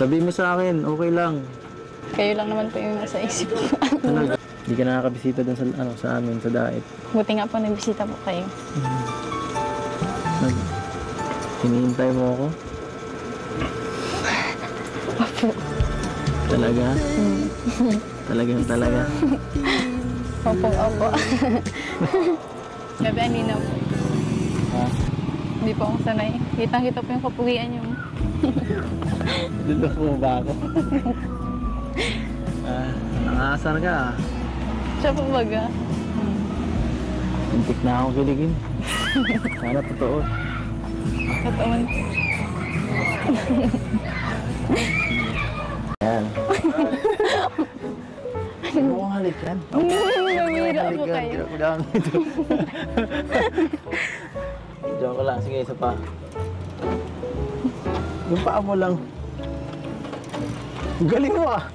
Sabihin mo sa akin, okay lang. Kayo lang naman po yung nasa isip ko. Talaga. Hindi ka nakakabisita dun sa, sa amin, sa Daet. Buti nga po nagbisita po kayo. Hinihintay mo ako? Opo. Talaga? Talaga. Opo. Gabi, anina po. Ha? Hindi po ako sanay. Kitang-kita po yung kapugian niyo. Dito po ba ako? Nangasar ka ah. Siya po baga. Hintik na akong kiligin. Sana totoo. Katawan. Ayan. Huwag mo kong halikan. Namira po kayo. Diyan ko lang. Sige, isa pa. Yung paa mo lang. Galing mo ah.